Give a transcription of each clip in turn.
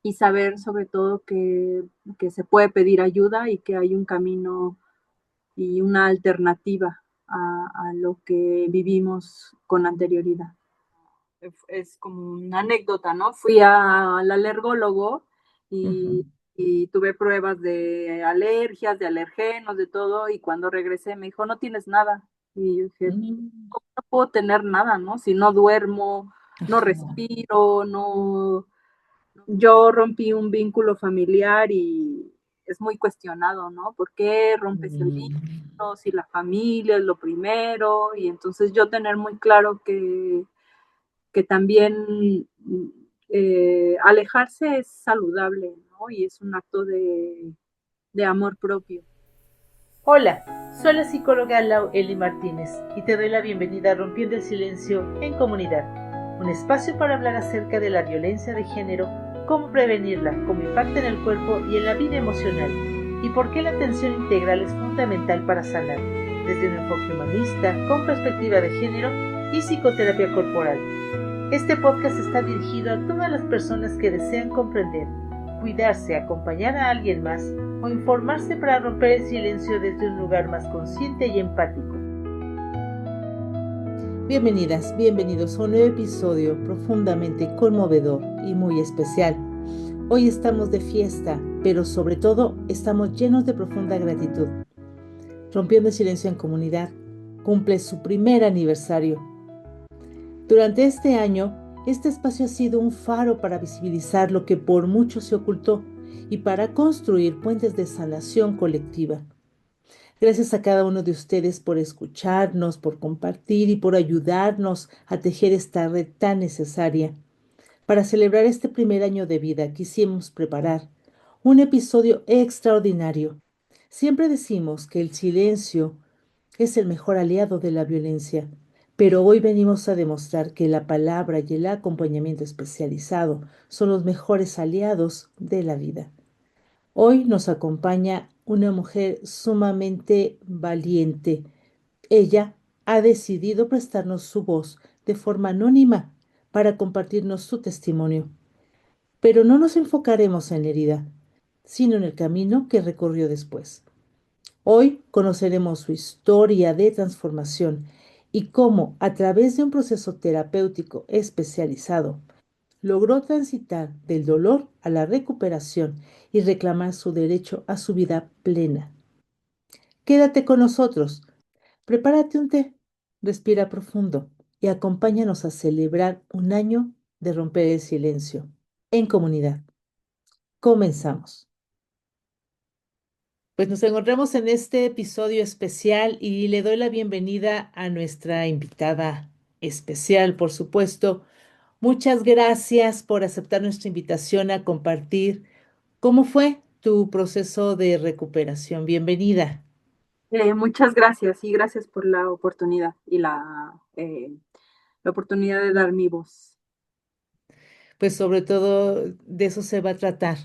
y saber sobre todo que se puede pedir ayuda y que hay un camino y una alternativa a lo que vivimos con anterioridad. Es como una anécdota, ¿no? Fui al alergólogo Ujú. y tuve pruebas de alergias, de alergenos, de todo, y cuando regresé me dijo, no tienes nada. Y yo dije, Mm. no puedo tener nada, ¿no? Si no duermo, no Ajá. respiro, no. Yo rompí un vínculo familiar y es muy cuestionado, ¿no? ¿Por qué rompes el Mm. vínculo si la familia es lo primero? Y entonces yo tener muy claro que también alejarse es saludable, ¿no? Y es un acto de amor propio. Hola, soy la psicóloga Lau Eli Martínez y te doy la bienvenida a Rompiendo el Silencio en Comunidad, un espacio para hablar acerca de la violencia de género, cómo prevenirla, cómo impacta en el cuerpo y en la vida emocional, y por qué la atención integral es fundamental para sanar, desde un enfoque humanista, con perspectiva de género y psicoterapia corporal. Este podcast está dirigido a todas las personas que desean comprender, cuidarse, acompañar a alguien más o informarse para romper el silencio desde un lugar más consciente y empático. Bienvenidas, bienvenidos a un nuevo episodio profundamente conmovedor y muy especial. Hoy estamos de fiesta, pero sobre todo estamos llenos de profunda gratitud. Rompiendo el silencio en comunidad cumple su primer aniversario. Durante este año, este espacio ha sido un faro para visibilizar lo que por mucho se ocultó y para construir puentes de sanación colectiva. Gracias a cada uno de ustedes por escucharnos, por compartir y por ayudarnos a tejer esta red tan necesaria. Para celebrar este primer año de vida, quisimos preparar un episodio extraordinario. Siempre decimos que el silencio es el mejor aliado de la violencia, pero hoy venimos a demostrar que la palabra y el acompañamiento especializado son los mejores aliados de la vida. Hoy nos acompaña una mujer sumamente valiente. Ella ha decidido prestarnos su voz de forma anónima para compartirnos su testimonio. Pero no nos enfocaremos en la herida, sino en el camino que recorrió después. Hoy conoceremos su historia de transformación y cómo, a través de un proceso terapéutico especializado, logró transitar del dolor a la recuperación y reclamar su derecho a su vida plena. Quédate con nosotros, prepárate un té, respira profundo y acompáñanos a celebrar un año de romper el silencio en comunidad. Comenzamos. Pues nos encontramos en este episodio especial y le doy la bienvenida a nuestra invitada especial, por supuesto. Muchas gracias por aceptar nuestra invitación a compartir cómo fue tu proceso de recuperación. Bienvenida. Muchas gracias y gracias por la oportunidad y la oportunidad de dar mi voz. Pues sobre todo de eso se va a tratar,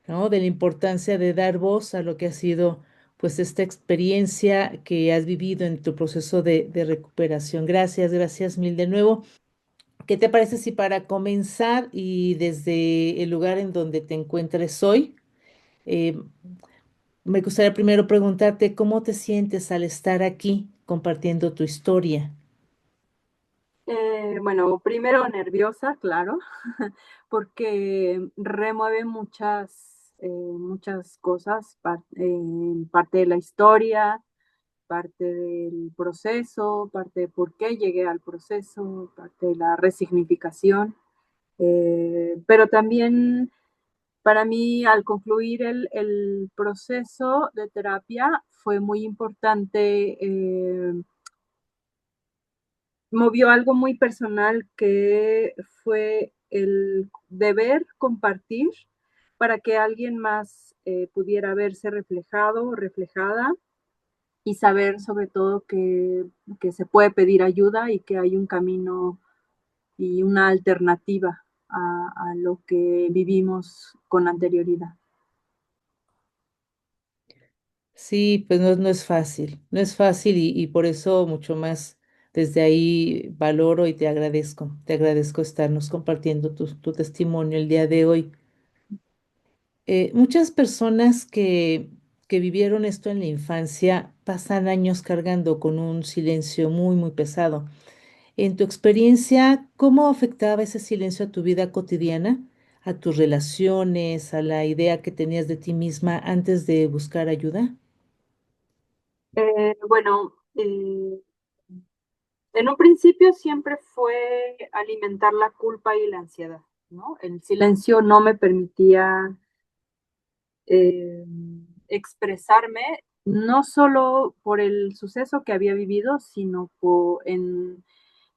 ¿no? De la importancia de dar voz a lo que ha sido pues esta experiencia que has vivido en tu proceso de recuperación. Gracias, gracias mil de nuevo. ¿Qué te parece si para comenzar y desde el lugar en donde te encuentres hoy, eh, me gustaría primero preguntarte cómo te sientes al estar aquí compartiendo tu historia? Bueno, primero nerviosa, claro, porque remueve muchas cosas, parte de la historia, parte del proceso, parte de por qué llegué al proceso, parte de la resignificación, pero también para mí al concluir el proceso de terapia fue muy importante. Movió algo muy personal que fue el deber compartir para que alguien más pudiera verse reflejado o reflejada y saber sobre todo que se puede pedir ayuda y que hay un camino y una alternativa a lo que vivimos con anterioridad. Sí, pues no, no es fácil, no es fácil y por eso mucho más desde ahí valoro y te agradezco estarnos compartiendo tu testimonio el día de hoy. Muchas personas que vivieron esto en la infancia pasan años cargando con un silencio muy, muy pesado. En tu experiencia, ¿cómo afectaba ese silencio a tu vida cotidiana, a tus relaciones, a la idea que tenías de ti misma antes de buscar ayuda? Bueno, en un principio siempre fue alimentar la culpa y la ansiedad, ¿no? El silencio no me permitía eh, expresarme, no solo por el suceso que había vivido, sino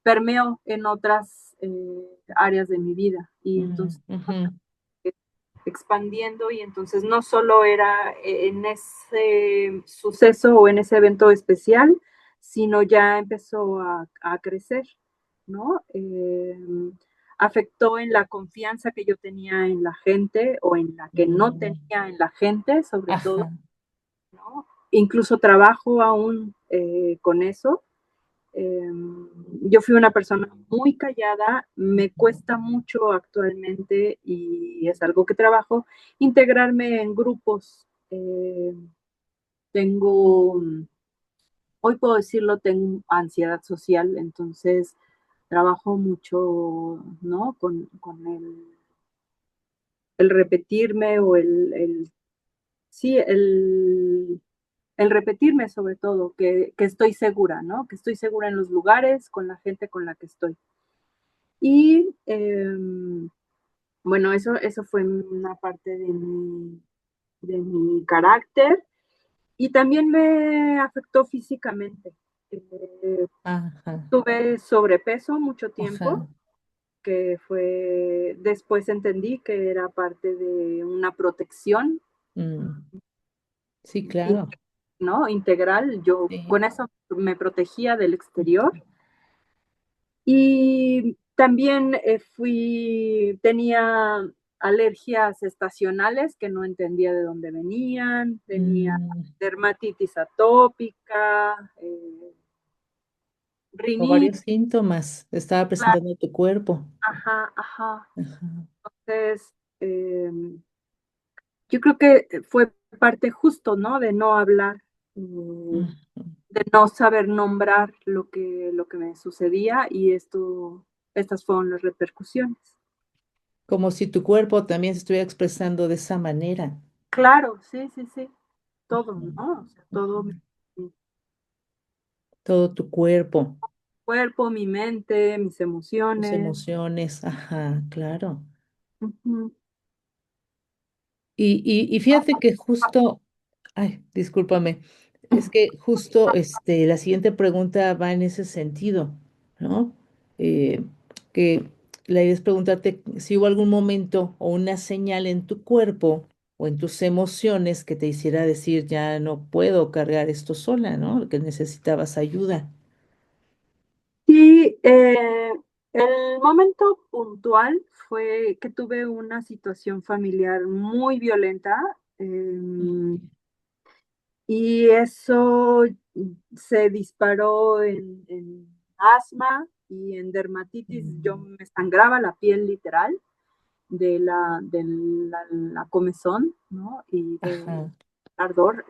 permeó en otras áreas de mi vida. Y Mm, entonces ujú, expandiendo y entonces no solo era en ese suceso o en ese evento especial, sino ya empezó a crecer, ¿no? Afectó en la confianza que yo tenía en la gente o en la que no mm, tenía en la gente, sobre todo, ajá. ¿no? Incluso trabajo aún con eso. Eh, yo fui una persona muy callada, me cuesta mucho actualmente y es algo que trabajo, integrarme en grupos. Tengo, hoy puedo decirlo, tengo ansiedad social, entonces trabajo mucho, ¿no? Con el repetirme o sí, el repetirme sobre todo, que estoy segura, ¿no? Que estoy segura en los lugares, con la gente con la que estoy. Y bueno, eso fue una parte de mi carácter y también me afectó físicamente. Eh, Ajá, tuve sobrepeso mucho tiempo, ajá. que fue, después entendí que era parte de una protección, Mm, sí, claro. ¿no? Integral. Yo Sí. con eso me protegía del exterior. Y también tenía alergias estacionales que no entendía de dónde venían, tenía Mm, dermatitis atópica, o rinitis, varios síntomas estaba claro, presentando tu cuerpo. ajá, ajá. Ajá. Entonces, yo creo que fue parte justo, ¿no? De no hablar, Ujú. de no saber nombrar lo que me sucedía y estas fueron las repercusiones. Como si tu cuerpo también se estuviera expresando de esa manera. Claro, sí, sí, sí, todo, Ujú, ¿no? O sea, todo ujú. mi Todo tu cuerpo, cuerpo, mi mente, mis tus emociones. emociones, ajá, claro. Ujú. Y fíjate que justo, ay, discúlpame, es que justo la siguiente pregunta va en ese sentido, ¿no? Eh, que la idea es preguntarte si hubo algún momento o una señal en tu cuerpo o en tus emociones que te hiciera decir, ya no puedo cargar esto sola, ¿no? Que necesitabas ayuda. Sí, el momento puntual fue que tuve una situación familiar muy violenta, y eso se disparó en asma y en dermatitis. Yo Mm, me sangraba la piel literal de la comezón, ¿no? Y de ajá. ardor.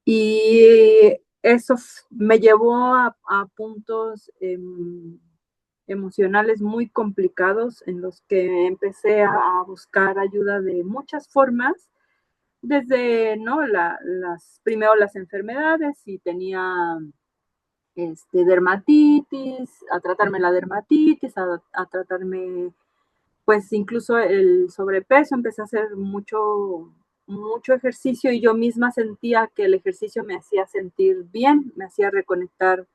Y eso me llevó a puntos emocionales muy complicados en los que empecé a buscar ayuda de muchas formas, desde, ¿no? Primero las enfermedades, y tenía dermatitis, a tratarme la dermatitis, a tratarme pues incluso el sobrepeso, empecé a hacer mucho, mucho ejercicio y yo misma sentía que el ejercicio me hacía sentir bien, me hacía reconectar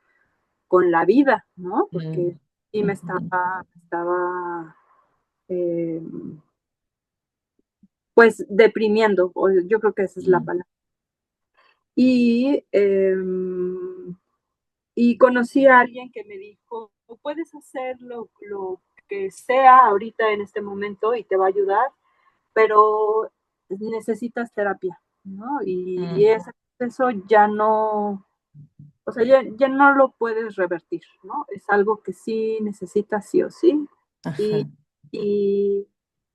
con la vida, ¿no? Porque Mm, sí ujú, estaba eh, pues deprimiendo, yo creo que esa es la mm, palabra. Y, y conocí a alguien que me dijo, puedes hacer lo que sea ahorita en este momento y te va a ayudar, pero necesitas terapia, ¿no? Y mm, ese proceso ya no, o sea, ya no lo puedes revertir, ¿no? Es algo que sí necesitas sí o sí. Y, ajá. y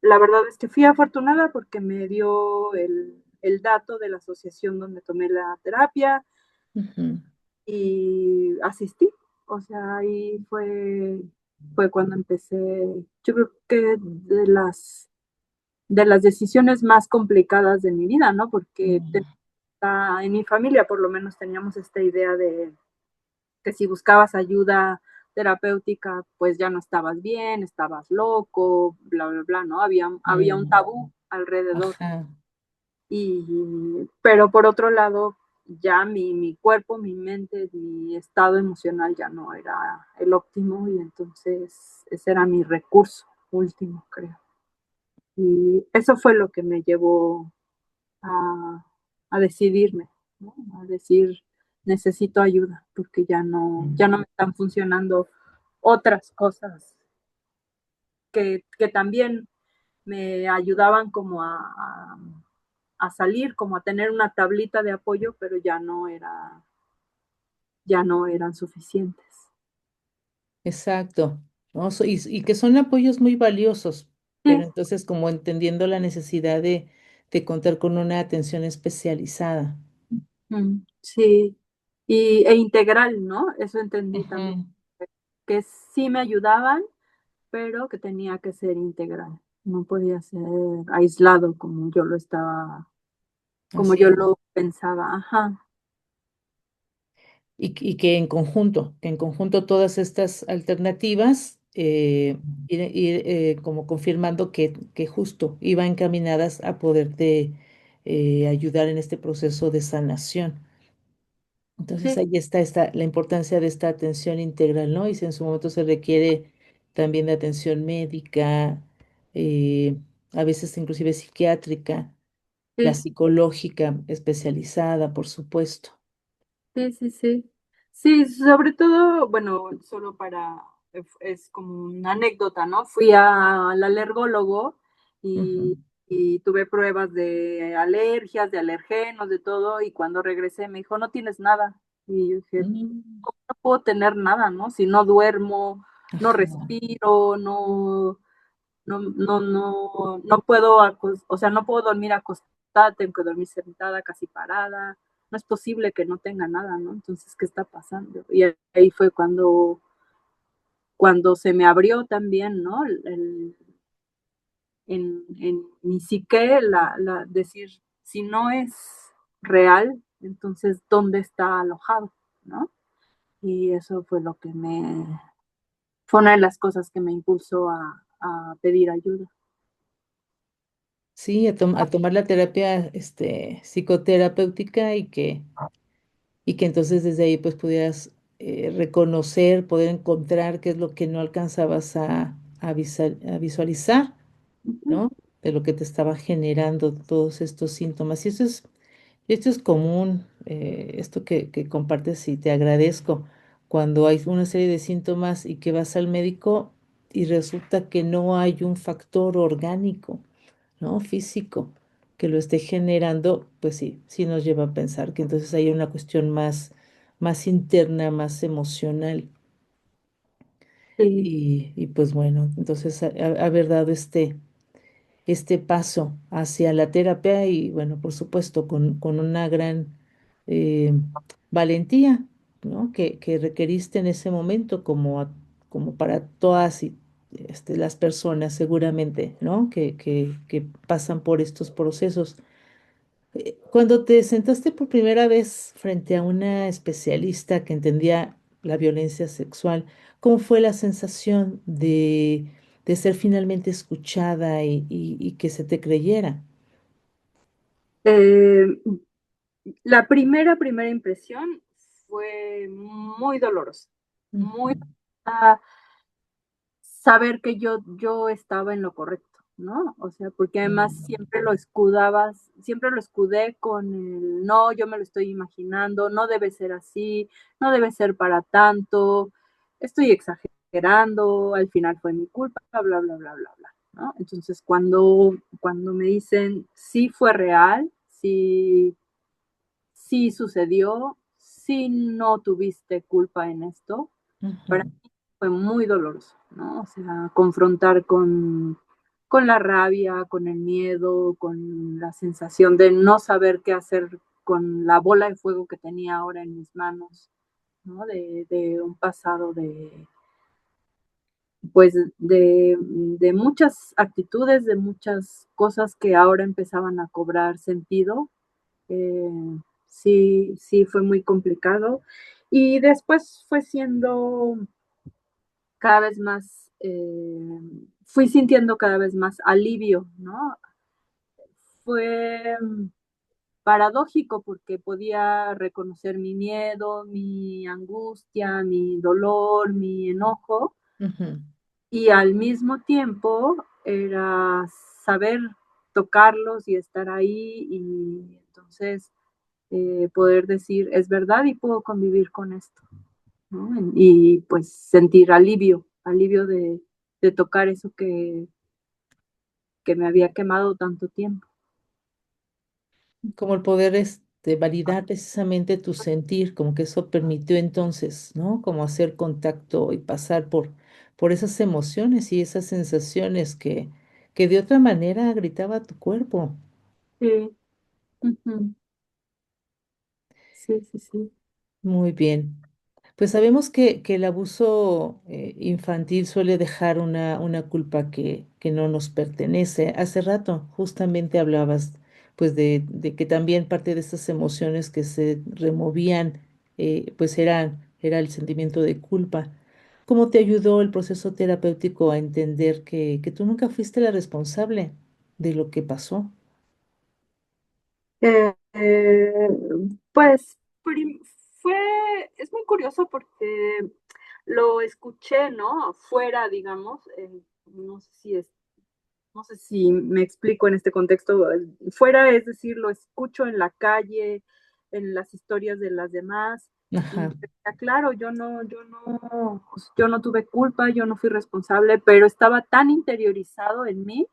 la verdad es que fui afortunada porque me dio el dato de la asociación donde tomé la terapia Ujú. y asistí. O sea, ahí fue cuando empecé, yo creo que de las decisiones más complicadas de mi vida, ¿no? Porque Mm. en mi familia por lo menos teníamos esta idea de que si buscabas ayuda terapéutica, pues ya no estabas bien, estabas loco, bla, bla, bla, ¿no? Había un Mm. tabú alrededor. Ajá. Pero por otro lado, ya mi cuerpo, mi mente, mi estado emocional ya no era el óptimo y entonces ese era mi recurso último, creo. Y eso fue lo que me llevó a, a decidirme, ¿no? A decir, necesito ayuda porque ya no me están funcionando otras cosas que también me ayudaban como a salir, como a tener una tablita de apoyo, pero ya no eran suficientes. Exacto, ¿no? Y que son apoyos muy valiosos, pero Sí, entonces como entendiendo la necesidad de contar con una atención especializada. sí. E integral, ¿no? Eso entendí también, Ujú. que sí me ayudaban, pero que tenía que ser integral. No podía ser aislado como Así yo es. lo pensaba. Ajá. Y que en conjunto todas estas alternativas ir, como confirmando que justo iban encaminadas a poderte ayudar en este proceso de sanación. Entonces Sí, ahí está la importancia de esta atención integral, ¿no? Y si en su momento se requiere también de atención médica, eh, a veces inclusive psiquiátrica, la sí. psicológica especializada, por supuesto. Sí, sí, sí. Sí, sobre todo, bueno, solo es como una anécdota, ¿no? Fui al alergólogo Ujú. y tuve pruebas de alergias, de alergenos, de todo, y cuando regresé me dijo, no tienes nada. Y yo dije, Mm. no puedo tener nada, ¿no? Si no duermo, no Ajá. respiro, no puedo, o sea, no puedo dormir acostada, tengo que dormir sentada, casi parada. No es posible que no tenga nada, ¿no? Entonces, ¿qué está pasando? Y ahí fue cuando se me abrió también, ¿no? En mi psique, decir, si no es real, entonces, ¿dónde está alojado? ¿No? Y eso fue fue una de las cosas que me impulsó a pedir ayuda. Sí, a tomar la terapia psicoterapéutica y que entonces desde ahí pues pudieras reconocer, poder encontrar qué es lo que no alcanzabas a visualizar, Ujú, ¿no? De lo que te estaba generando todos estos síntomas. Y esto es común, esto que compartes y te agradezco. Cuando hay una serie de síntomas y que vas al médico y resulta que no hay un factor orgánico, ¿no? Físico que lo esté generando, pues sí, sí nos lleva a pensar que entonces hay una cuestión más interna, más emocional. sí. Y pues bueno, entonces haber dado este paso hacia la terapia y bueno, por supuesto, con una gran eh, valentía, ¿no? Que requeriste en ese momento como para todas las personas seguramente, ¿no? Que pasan por estos procesos. Cuando te sentaste por primera vez frente a una especialista que entendía la violencia sexual, ¿cómo fue la sensación de ser finalmente escuchada y que se te creyera? Eh, la primera impresión fue muy dolorosa, muy Ujú. dolorosa saber que yo estaba en lo correcto, ¿no? O sea, porque además Mm. siempre lo escudé con el no, yo me lo estoy imaginando, no debe ser así, no debe ser para tanto, estoy exagerando, al final fue mi culpa, bla, bla, bla, bla, bla, ¿no? Entonces, cuando me dicen sí fue real, sí sucedió, sí no tuviste culpa en esto, para Ujú. mí fue muy doloroso, ¿no? O sea, confrontar con la rabia, con el miedo, con la sensación de no saber qué hacer con la bola de fuego que tenía ahora en mis manos, ¿no? De un pasado pues de muchas actitudes, de muchas cosas que ahora empezaban a cobrar sentido. Eh, sí, sí, fue muy complicado. Y después fue siendo cada vez más, fui sintiendo cada vez más alivio, ¿no? Fue paradójico porque podía reconocer mi miedo, mi angustia, mi dolor, mi enojo, Ujú. y al mismo tiempo era saber tocarlos y estar ahí y entonces poder decir, es verdad y puedo convivir con esto, ¿no? Y pues sentir alivio, alivio de tocar eso que me había quemado tanto tiempo. Como el poder validar precisamente tu sentir, como que eso permitió entonces, ¿no? Como hacer contacto y pasar por esas emociones y esas sensaciones que de otra manera gritaba tu cuerpo. Sí, ujú, sí, sí, sí. Muy bien. Pues sabemos que el abuso infantil suele dejar una culpa que no nos pertenece. Hace rato justamente hablabas pues de que también parte de estas emociones que se removían pues era el sentimiento de culpa. ¿Cómo te ayudó el proceso terapéutico a entender que tú nunca fuiste la responsable de lo que pasó? Eh, eh, pues fue, es muy curioso porque lo escuché, ¿no? Fuera, digamos, no sé si es, no sé si me explico en este contexto. Fuera, es decir, lo escucho en la calle, en las historias de las demás, y Ajá. claro, yo no tuve culpa, yo no fui responsable, pero estaba tan interiorizado en mí,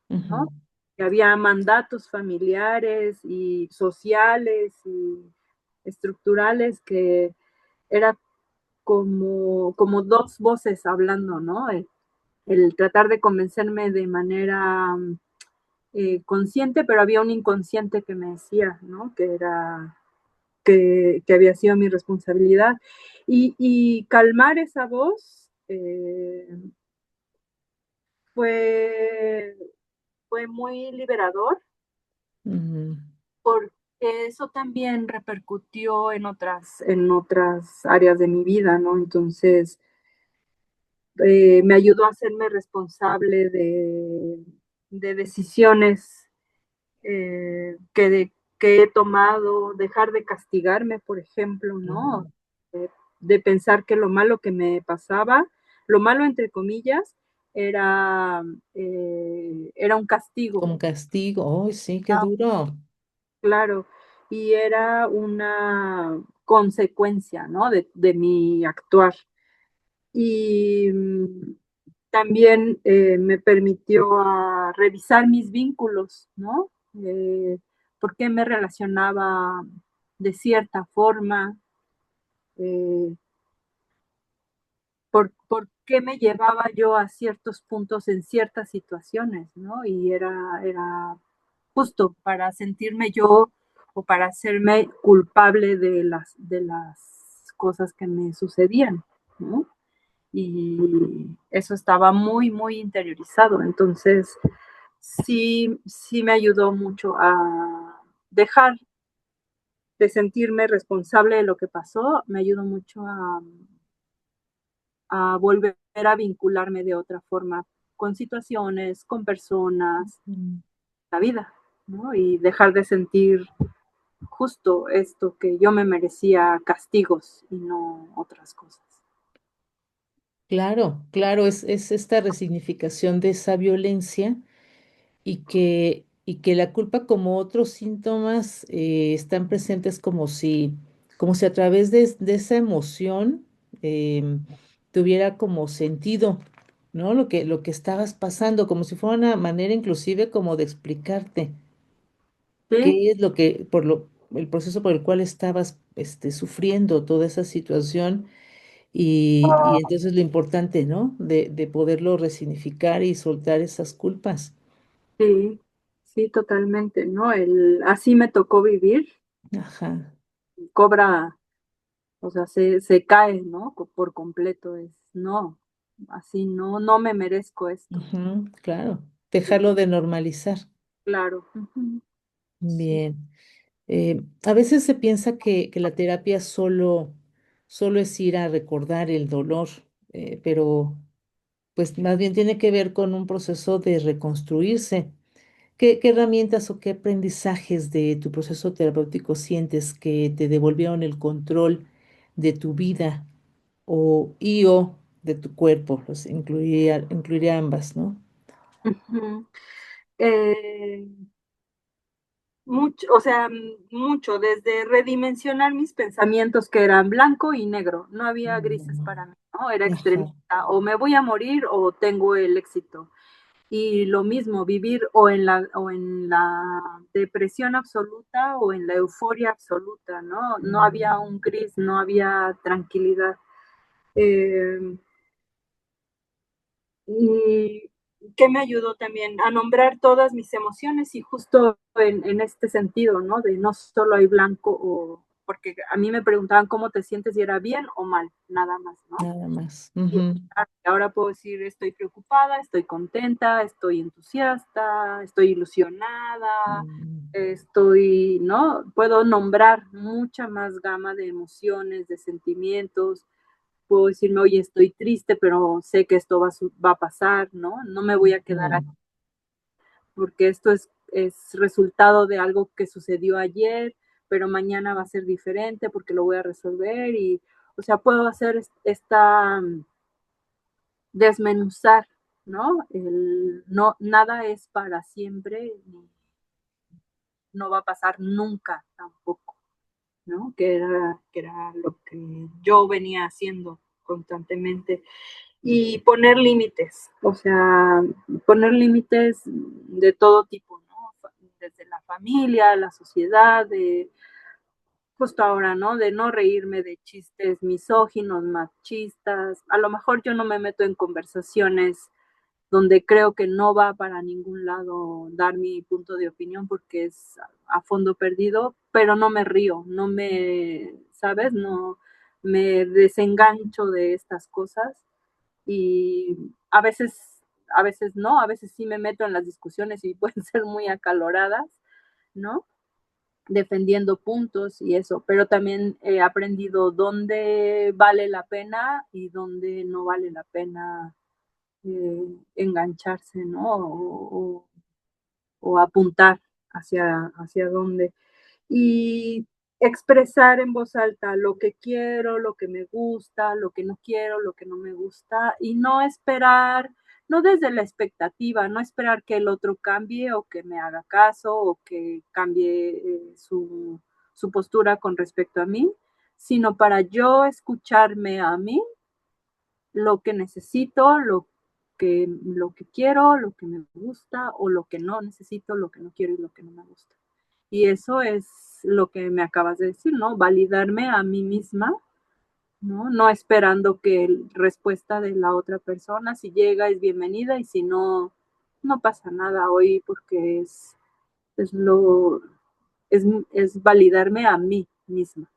Ujú. ¿no? Que había mandatos familiares y sociales y estructurales que era como dos voces hablando, ¿no? El tratar de convencerme de manera consciente, pero había un inconsciente que me decía, ¿no? Que había sido mi responsabilidad. Y calmar esa voz fue, fue muy liberador Ujú. porque eso también repercutió en otras áreas de mi vida, ¿no? Entonces, me ayudó a hacerme responsable de decisiones que he tomado, dejar de castigarme, por ejemplo, ¿no? Ujú. Eh, de pensar que lo malo que me pasaba, lo malo entre comillas, era, era un castigo. Como castigo. ¡Ay, sí, qué duro! Claro, y era una consecuencia, ¿no? De mi actuar. Y también me permitió revisar mis vínculos, ¿no? ¿Por qué me relacionaba de cierta forma? Eh, por qué me llevaba yo a ciertos puntos en ciertas situaciones, ¿no? Y era justo para sentirme yo o para hacerme culpable de las cosas que me sucedían, ¿no? Y eso estaba muy, muy interiorizado. Entonces, sí, sí me ayudó mucho a dejar de sentirme responsable de lo que pasó, me ayudó mucho a volver a vincularme de otra forma con situaciones, con personas, Mm. la vida, ¿no? Y dejar de sentir justo esto que yo me merecía castigos y no otras cosas. Claro, claro, es esta resignificación de esa violencia y que la culpa como otros síntomas están presentes como si a través de esa emoción tuviera como sentido, ¿no? Lo que estabas pasando, como si fuera una manera inclusive como de explicarte Sí, qué es lo que, el proceso por el cual estabas sufriendo toda esa situación Y entonces lo importante, ¿no? De poderlo resignificar y soltar esas culpas. Sí, sí, totalmente, ¿no? Así me tocó vivir, Ajá. cobra, o sea, se cae, ¿no? Por completo, no, así no, no me merezco esto. Ujú, claro. Sí, Dejarlo de normalizar. claro. Ujú, sí. Bien. A veces se piensa que la terapia solo es ir a recordar el dolor, pero pues más bien tiene que ver con un proceso de reconstruirse. ¿Qué herramientas o qué aprendizajes de tu proceso terapéutico sientes que te devolvieron el control de tu vida o de tu cuerpo? Pues incluiría ambas, ¿no? Ujú. Eh, Mucho, o sea, mucho, desde redimensionar mis pensamientos que eran blanco y negro, no había grises para Mm, mí, ¿no? Era ajá. extremista, o me voy a morir o tengo el éxito. Y lo mismo, vivir o en la depresión absoluta o en la euforia absoluta, ¿no? No había Mm, un gris, no había tranquilidad. Eh, y que me ayudó también a nombrar todas mis emociones y justo en este sentido, ¿no? De no solo hay blanco o, porque a mí me preguntaban cómo te sientes y era bien o mal, nada más, ¿no? nada más. Y Ujú. ahora puedo decir estoy preocupada, estoy contenta, estoy entusiasta, estoy ilusionada, Mm, estoy, ¿no? Puedo nombrar mucha más gama de emociones, de sentimientos, puedo decirme, oye, estoy triste, pero sé que esto va a pasar, ¿no? No me voy a quedar aquí ujú. porque esto es resultado de algo que sucedió ayer, pero mañana va a ser diferente porque lo voy a resolver y, o sea, puedo hacer esta desmenuzar, ¿no? No, nada es para siempre, no va a pasar nunca tampoco, ¿no? Que era lo que yo venía haciendo constantemente y poner límites, o sea, poner límites de todo tipo, ¿no? Desde la familia, la sociedad, de justo ahora, ¿no? De no reírme de chistes misóginos, machistas. A lo mejor yo no me meto en conversaciones donde creo que no va para ningún lado dar mi punto de opinión porque es a fondo perdido, pero no me río, no me, ¿sabes? No me desengancho de estas cosas y a veces no, a veces sí me meto en las discusiones y pueden ser muy acaloradas, ¿no? Defendiendo puntos y eso, pero también he aprendido dónde vale la pena y dónde no vale la pena engancharse, ¿no? O apuntar hacia dónde. Y expresar en voz alta lo que quiero, lo que me gusta, lo que no quiero, lo que no me gusta, y no esperar, no desde la expectativa, no esperar que el otro cambie o que me haga caso o que cambie su postura con respecto a mí, sino para yo escucharme a mí lo que necesito, lo que quiero, lo que me gusta o lo que no necesito, lo que no quiero y lo que no me gusta. Y eso es lo que me acabas de decir, ¿no? Validarme a mí misma, ¿no? No esperando que respuesta de la otra persona, si llega es bienvenida y si no, no pasa nada hoy porque es lo, es validarme a mí misma.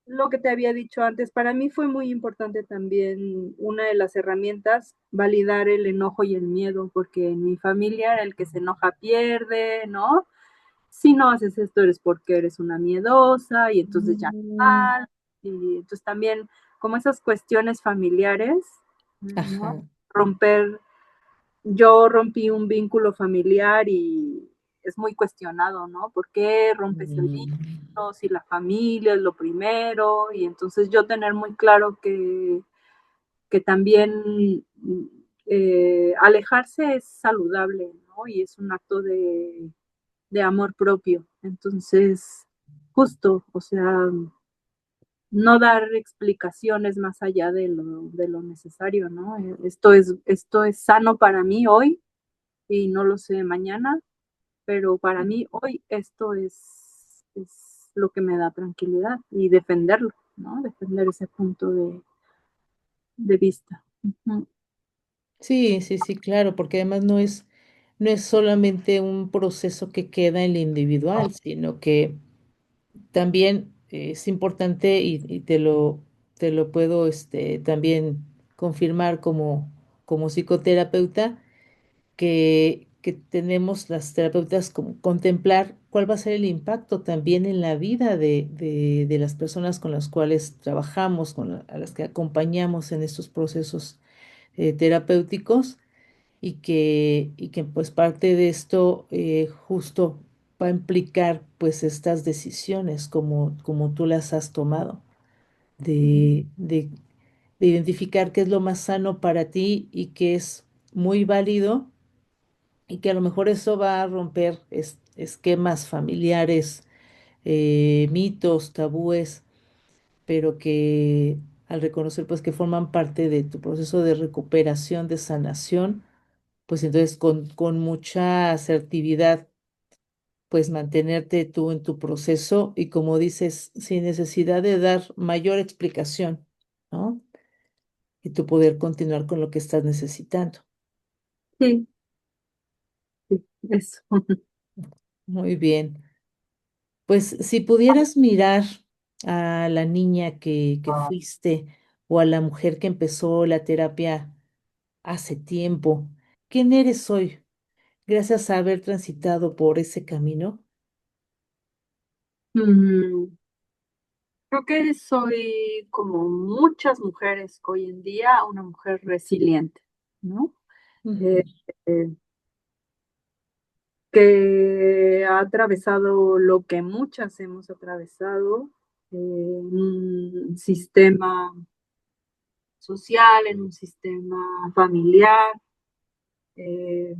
Lo que te había dicho antes, para mí fue muy importante también una de las herramientas, validar el enojo y el miedo, porque en mi familia el que se enoja pierde, ¿no? Si no haces esto eres porque eres una miedosa y entonces ya Mm, mal. Y entonces también como esas cuestiones familiares, ¿no? ajá. Romper, yo rompí un vínculo familiar y es muy cuestionado, ¿no? ¿Por qué rompes el Mm, vínculo si la familia es lo primero? Y entonces yo tener muy claro que también alejarse es saludable, ¿no? Y es un acto de amor propio. Entonces, justo, o sea, no dar explicaciones más allá de lo necesario, ¿no? Esto es sano para mí hoy y no lo sé mañana, pero para mí hoy esto es lo que me da tranquilidad y defenderlo, ¿no? Defender ese punto de vista. Ujú. Sí, sí, sí, claro, porque además no es solamente un proceso que queda en lo individual, sino que también es importante y te lo puedo también confirmar como psicoterapeuta, que tenemos las terapeutas como contemplar cuál va a ser el impacto también en la vida de las personas con las cuales trabajamos, a las que acompañamos en estos procesos terapéuticos y que pues parte de esto justo va a implicar pues estas decisiones como tú las has tomado, de identificar qué es lo más sano para ti y qué es muy válido y que a lo mejor eso va a romper esquemas familiares, mitos, tabúes, pero que al reconocer pues que forman parte de tu proceso de recuperación, de sanación, pues entonces con mucha asertividad, pues mantenerte tú en tu proceso y como dices, sin necesidad de dar mayor explicación, ¿no? Y tú poder continuar con lo que estás necesitando. Sí, sí, eso. Muy bien. Pues si pudieras mirar a la niña que fuiste o a la mujer que empezó la terapia hace tiempo, ¿quién eres hoy? Gracias a haber transitado por ese camino. Mm, Creo que soy como muchas mujeres hoy en día, una mujer resiliente, ¿no? Ujú, Eh, eh, que ha atravesado lo que muchas hemos atravesado, en un sistema social, en un sistema familiar. eh,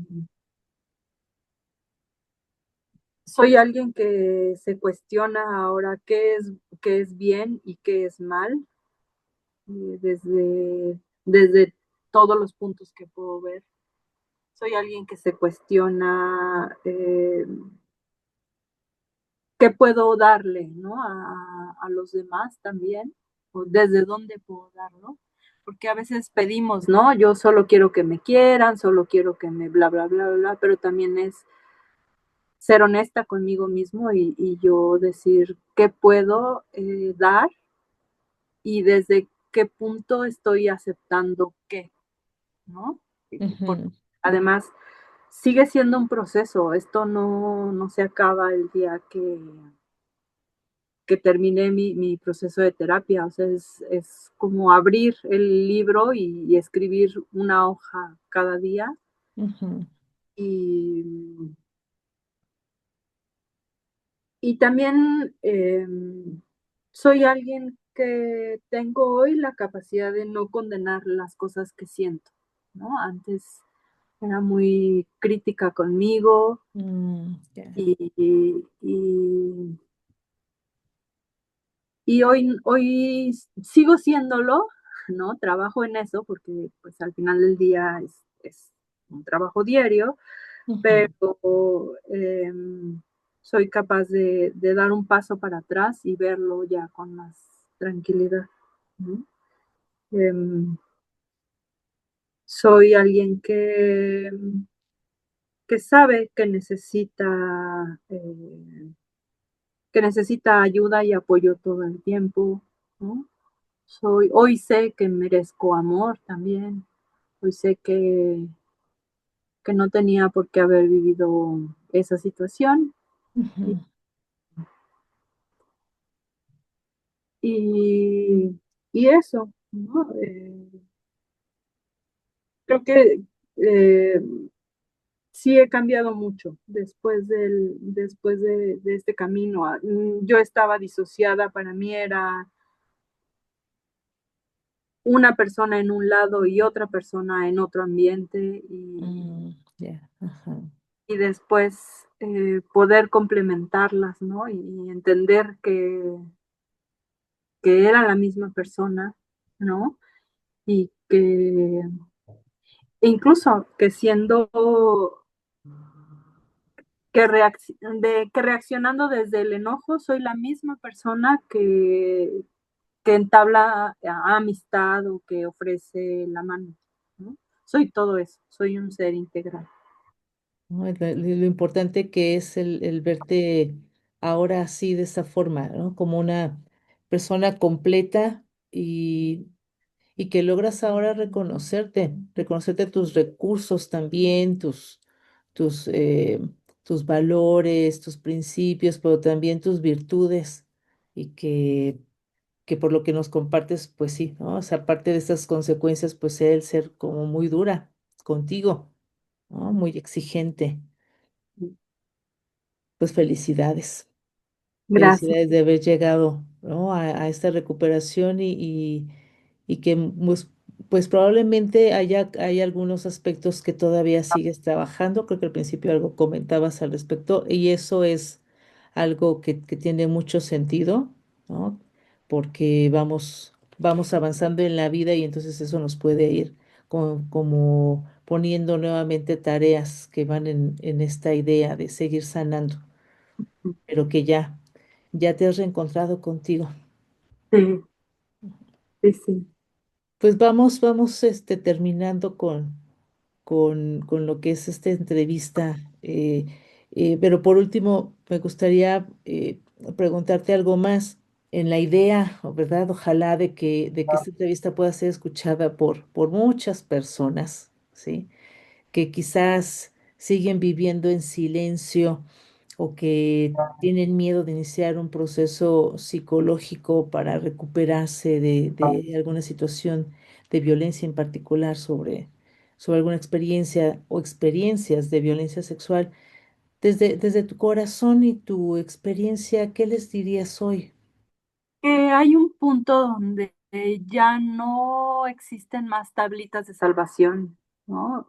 Soy alguien que se cuestiona ahora qué es bien y qué es mal, desde todos los puntos que puedo ver. Soy alguien que se cuestiona qué puedo darle, ¿no? A los demás también, o desde dónde puedo darlo, porque a veces pedimos, ¿no? Yo solo quiero que me quieran, solo quiero que me bla, bla, bla, bla, pero también es ser honesta conmigo mismo y yo decir qué puedo dar y desde qué punto estoy aceptando qué, ¿no? Porque ujú, además sigue siendo un proceso, esto no se acaba el día que terminé mi proceso de terapia, o sea, es como abrir el libro y escribir una hoja cada día ujú, y, y también soy alguien que tengo hoy la capacidad de no condenar las cosas que siento, ¿no? Antes era muy crítica conmigo ya, y y hoy sigo siéndolo, ¿no? Trabajo en eso porque pues al final del día es un trabajo diario, ujú, pero soy capaz de dar un paso para atrás y verlo ya con más tranquilidad, ¿no? Em, Soy alguien que sabe que necesita ayuda y apoyo todo el tiempo, ¿no? Hoy sé que merezco amor también. Hoy sé que no tenía por qué haber vivido esa situación. Y, ujú, y, y eso, ¿no? Creo que eh, sí he cambiado mucho después de este camino. Yo estaba disociada, para mí era una persona en un lado y otra persona en otro ambiente ya, ajá, y después poder complementarlas, ¿no? Y entender que era la misma persona, ¿no? Y que incluso que siendo, que reaccionando desde el enojo, soy la misma persona que entabla amistad o que ofrece la mano, ¿no? Soy todo eso, soy un ser integral. ¿No? Lo importante que es el verte ahora así, de esa forma, ¿no? Como una persona completa y que logras ahora reconocerte tus recursos también, tus, tus valores, tus principios, pero también tus virtudes y que por lo que nos compartes, pues sí, ¿no? O sea, aparte de estas consecuencias, pues el ser como muy dura contigo, ¿no? Muy exigente. Pues felicidades. Gracias. Felicidades de haber llegado, ¿no? A esta recuperación y que pues probablemente hay algunos aspectos que todavía sigues trabajando. Creo que al principio algo comentabas al respecto y eso es algo que tiene mucho sentido, ¿no? Porque vamos avanzando en la vida y entonces eso nos puede ir como poniendo nuevamente tareas que van en esta idea de seguir sanando, pero que ya te has reencontrado contigo. Sí, sí, sí. Pues vamos terminando con lo que es esta entrevista. Pero por último, me gustaría preguntarte algo más en la idea, ¿verdad? Ojalá de que esta entrevista pueda ser escuchada por muchas personas, ¿sí? Que quizás siguen viviendo en silencio o que tienen miedo de iniciar un proceso psicológico para recuperarse de alguna situación de violencia en particular sobre alguna experiencia o experiencias de violencia sexual. Desde tu corazón y tu experiencia, ¿qué les dirías hoy? Hay un punto donde ya no existen más tablitas de salvación, ¿no?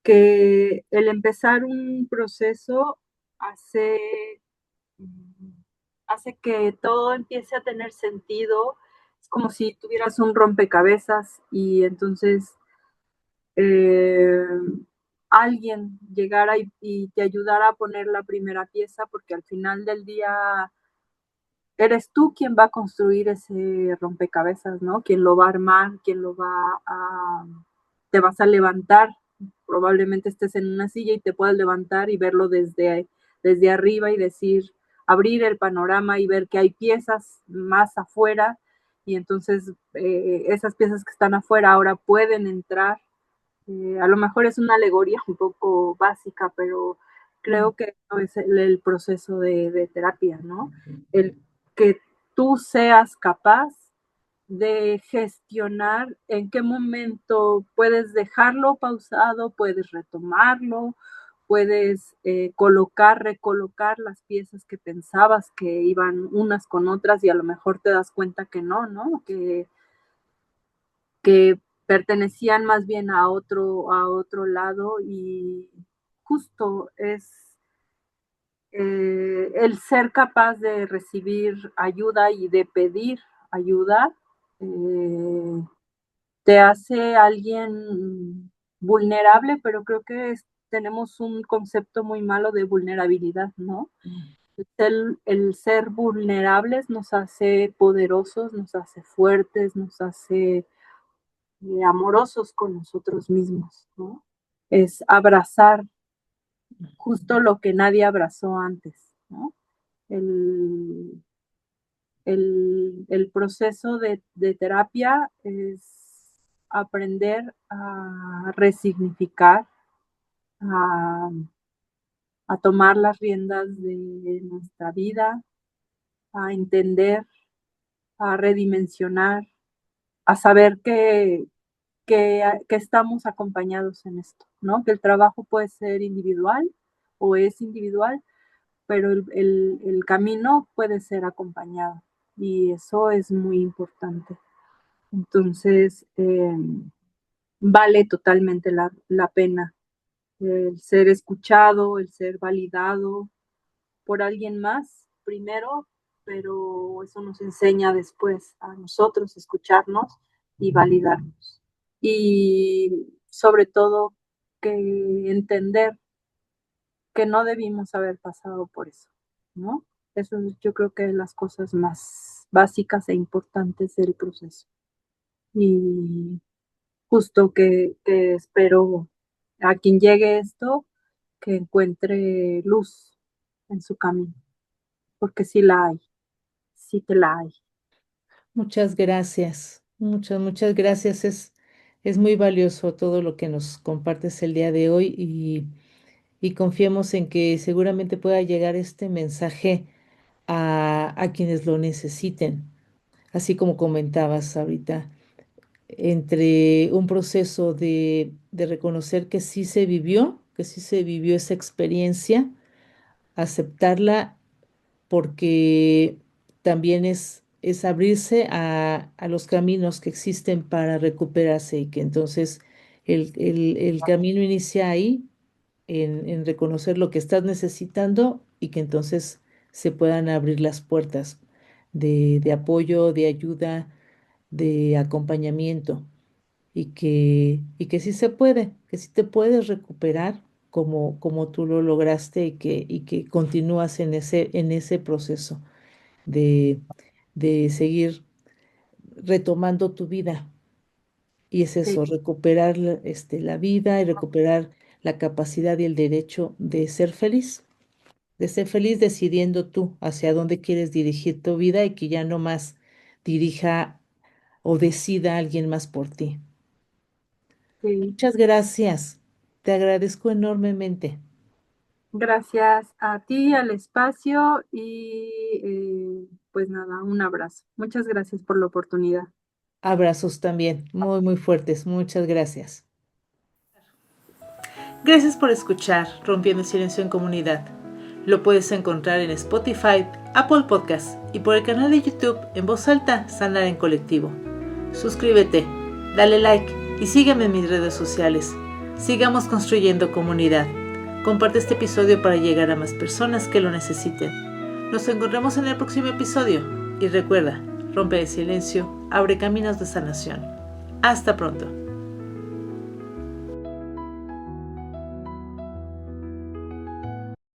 Que el empezar un proceso hace, hace que todo empiece a tener sentido. Es como si tuvieras un rompecabezas y entonces eh, alguien llegara y te ayudara a poner la primera pieza, porque al final del día eres tú quien va a construir ese rompecabezas, ¿no? Quien lo va a armar, quien lo va a... Te vas a levantar, probablemente estés en una silla y te puedas levantar y verlo desde arriba y decir, abrir el panorama y ver que hay piezas más afuera y entonces esas piezas que están afuera ahora pueden entrar. A lo mejor es una alegoría un poco básica, pero Mm. creo que eso es el proceso de terapia, ¿no? El que tú seas capaz de gestionar en qué momento puedes dejarlo pausado, puedes retomarlo, puedes colocar, recolocar las piezas que pensabas que iban unas con otras y a lo mejor te das cuenta que no, ¿no? Que pertenecían más bien a otro lado y justo es el ser capaz de recibir ayuda y de pedir ayuda eh, te hace alguien vulnerable, pero creo que tenemos un concepto muy malo de vulnerabilidad, ¿no? El ser vulnerables nos hace poderosos, nos hace fuertes, nos hace amorosos con nosotros mismos, ¿no? Es abrazar justo lo que nadie abrazó antes, ¿no? El, el proceso de terapia es aprender a resignificar, a, a tomar las riendas de nuestra vida, a entender, a redimensionar, a saber que estamos acompañados en esto, ¿no? Que el trabajo puede ser individual o es individual, pero el camino puede ser acompañado y eso es muy importante. Entonces, vale totalmente la pena el ser escuchado, el ser validado por alguien más primero, pero eso nos enseña después a nosotros escucharnos y validarnos. Y sobre todo que entender que no debimos haber pasado por eso, ¿no? Eso es, yo creo que las cosas más básicas e importantes del proceso. Y justo que espero a quien llegue esto, que encuentre luz en su camino, porque sí la hay, sí que la hay. Muchas gracias, muchas gracias. Es muy valioso todo lo que nos compartes el día de hoy y confiemos en que seguramente pueda llegar este mensaje a quienes lo necesiten. Así como comentabas ahorita, entre un proceso de reconocer que sí se vivió esa experiencia, aceptarla porque también es abrirse a los caminos que existen para recuperarse y que entonces el camino inicia ahí, en reconocer lo que estás necesitando y que entonces se puedan abrir las puertas de apoyo, de ayuda, de acompañamiento y que sí se puede, que sí te puedes recuperar como tú lo lograste y que continúas en ese proceso de, de seguir retomando tu vida. Y es Sí, eso, recuperar la vida y recuperar la capacidad y el derecho de ser feliz decidiendo tú hacia dónde quieres dirigir tu vida y que ya no más dirija o decida alguien más por ti. sí. Muchas gracias. Te agradezco enormemente. Gracias a ti, al espacio y pues nada, un abrazo. Muchas gracias por la oportunidad. Abrazos también, muy fuertes. Muchas gracias. Gracias por escuchar Rompiendo el Silencio en Comunidad. Lo puedes encontrar en Spotify, Apple Podcasts y por el canal de YouTube en Voz Alta, Sanar en Colectivo. Suscríbete, dale like y sígueme en mis redes sociales. Sigamos construyendo comunidad. Comparte este episodio para llegar a más personas que lo necesiten. Nos encontramos en el próximo episodio y recuerda, rompe el silencio, abre caminos de sanación. Hasta pronto.